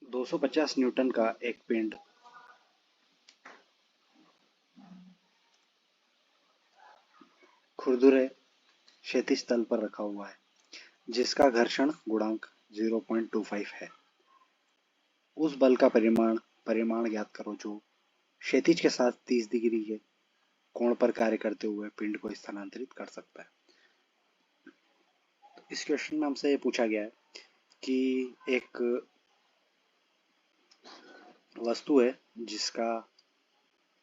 250 Newton का एक पिंड खुरदुरे क्षैतिज तल पर रखा हुआ है जिसका घर्षण गुणांक 0.25 है। उस बल का परिमाण ज्ञात करो जो क्षैतिज के साथ 30 डिग्री के कोण पर कार्य करते हुए पिंड को स्थानांतरित कर सकता है। इस क्वेश्चन में हमसे ये पूछा गया है कि एक वस्तु है जिसका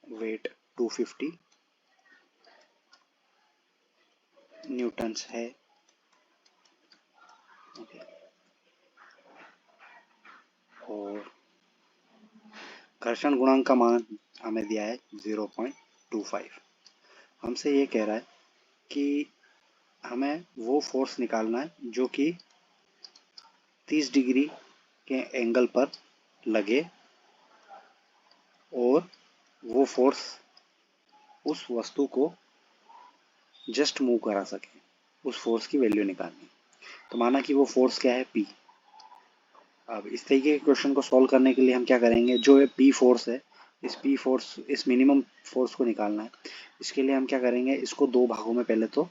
वेट 250 न्यूटन्स है। और घर्षण गुणांक का मान हमें दिया है 0.25। हमसे ये कह रहा है कि हमें वो फोर्स निकालना है जो कि 30 डिग्री के एंगल पर लगे और वो फोर्स उस वस्तु को जस्ट मूव करा सके। उस फोर्स की वैल्यू निकालनी। तो माना कि वो फोर्स क्या है, P। अब इस तरीके के क्वेश्चन को सॉल्व करने के लिए हम क्या करेंगे, जो ये P फोर्स है, इस मिनिमम फोर्स को निकालना है। इसके लिए हम क्या करेंगे, इसको दो भागों में पहले तो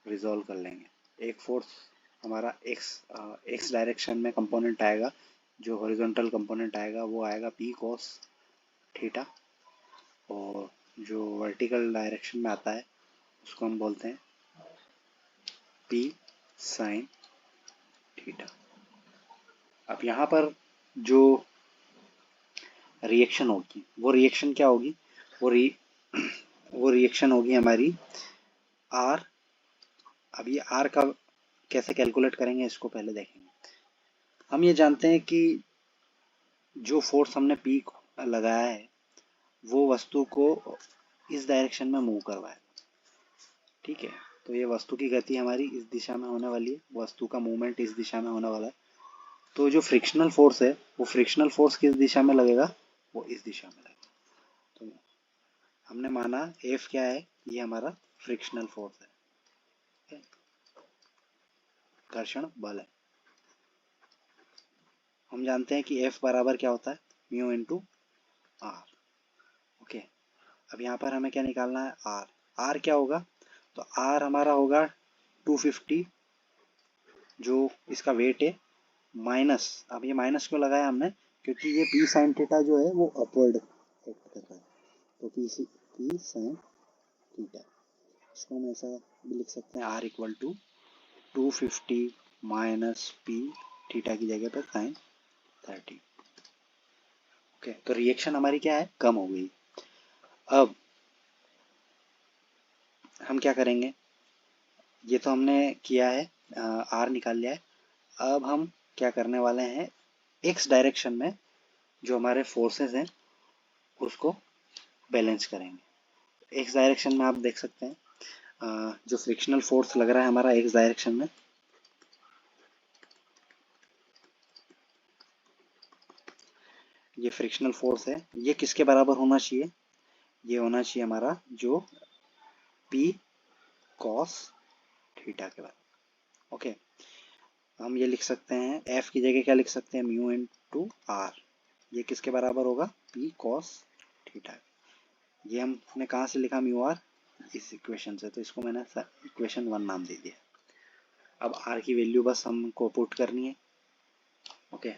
रिजॉल्व कर लेंगे। एक फोर्स हमारा एक्स डायरेक्शन में कंपोनेंट आएगा, जो हॉरिजॉन्टल कंपोनेंट आएगा वो आएगा P cos थीटा, और जो वर्टिकल डायरेक्शन में आता है उसको हम बोलते हैं P sin थीटा। अब यहाँ पर जो रिएक्शन होगी वो रिएक्शन क्या होगी, वो रिएक्शन होगी हमारी R। अब ये R का कैसे कैलकुलेट करेंगे इसको पहले देखेंगे। हम ये जानते हैं कि जो फोर्स हमने P लगाया है वो वस्तु को इस डायरेक्शन में मूव करवाए, ठीक है। तो ये वस्तु की गति हमारी इस दिशा में होने वाली है, वस्तु का मूवमेंट इस दिशा में होने वाला है। तो जो फ्रिक्शनल फोर्स है वो फ्रिक्शनल फोर्स किस दिशा में लगेगा, वो इस दिशा में लगेगा। तो हमने माना F क्या है, ये हमारा फ्रिक्शनल फोर्स है, घर्षण बल है। हम जानते हैं कि F बराबर क्या होता है, म्यू इंटू आर। ओके, अब यहाँ पर हमें क्या निकालना है, R। R क्या होगा, तो R हमारा होगा 250 जो इसका वेट है, माइनस, अब ये माइनस क्यों लगाया हमने, क्योंकि ये P sin थीटा जो है वो अपवर्ड एक्ट कर रहा है। तो P sin थीटा, इसको हम ऐसा भी लिख सकते हैं, R equal to 250 minus P theta की जगह पर sin 30। ओके, तो रिएक्शन हमारी क्या है, कम हो गई। अब हम क्या करेंगे, ये तो हमने किया है, R निकाल लिया है। अब हम क्या करने वाले हैं, एक्स डायरेक्शन में जो हमारे फोर्सेस हैं उसको बैलेंस करेंगे। एक्स डायरेक्शन में आप देख सकते हैं जो फ्रिक्शनल फोर्स लग रहा है हमारा एक्स डायरेक्शन में, ये फ्रिक्शनल फोर्स है, ये किसके बराबर होना चाहिए, ये होना चाहिए हमारा जो P cos थीटा के बराबर। ओके, हम ये लिख सकते हैं, F की जगह क्या लिख सकते हैं, म्यू इंटू आर। ये किसके बराबर होगा, P cos थीटा। ये हमने कहाँ से लिखा, म्यू आर, इस इक्वेशन से, तो इसको मैंने इक्वेशन 1 नाम दे दिया। अब R की वैल्यू बस हमको पुट करनी है। ओके,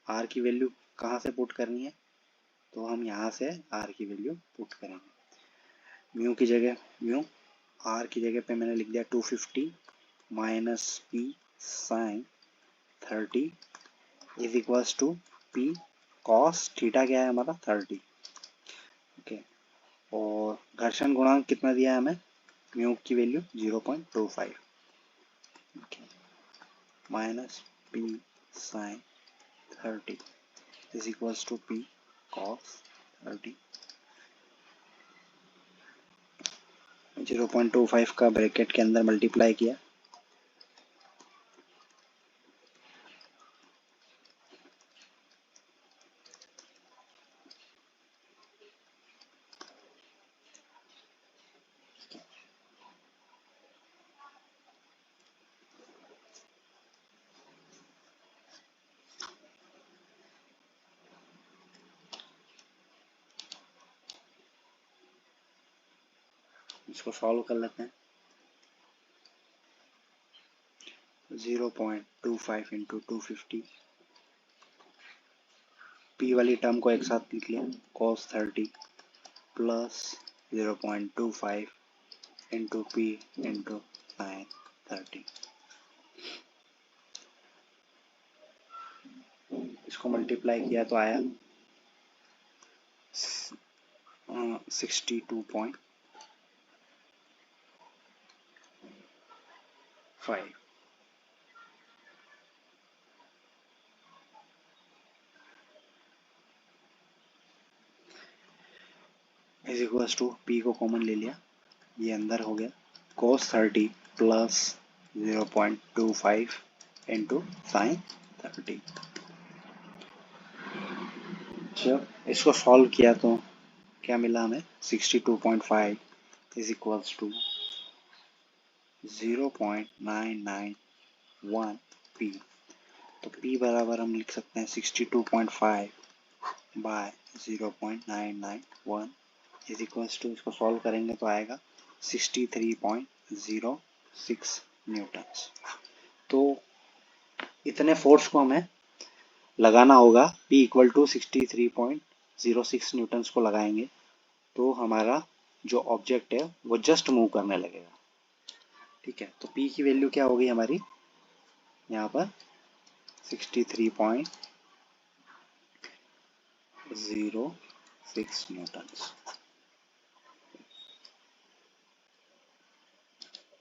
R की वैल्यू कहाँ से पुट करनी है, तो हम यहाँ से R की वैल्यू पुट करेंगे। म्यू की जगह R की जगह पे मैंने लिख दिया 250 minus P sin 30 is equals to P cos theta क्या है हमारा 30। ओके, और घर्षण गुणांक कितना दिया है हमें, म्यू की value 0.25 minus P sin 30 is equals to P cos 30। 0.25 का ब्रैकेट के अंदर मल्टीप्लाई किया, इसको सॉल्व कर लेते हैं। 0.25 इंटू 250, पी वाली टर्म को एक साथ लिख लिया, cos 30 plus 0.25 into P into sin 30। इसको मल्टीप्लाई किया तो आया 62.5। इज इक्वल्स टू पी को कॉमन ले लिया, ये अंदर हो गया cos 30 प्लस 0.25 इंटू sin 30। जब इसको सॉल्व किया तो क्या मिला हमें, 62.5 इज इक्वल्स टू 0.991 पी। तो पी बराबर हम लिख सकते हैं 62.5 बाय 0.991 इज इक्वल्स टू, इसको सॉल्व करेंगे तो आएगा 63.06 न्यूटन्स। तो इतने फोर्स को हमें लगाना होगा, P इक्वल टू 63.06 न्यूटन्स को लगाएंगे तो हमारा जो ऑब्जेक्ट है वो जस्ट मूव करने लगेगा। ठीक है, तो P की वैल्यू क्या होगी हमारी यहाँ पर 63.06 न्यूटन्स।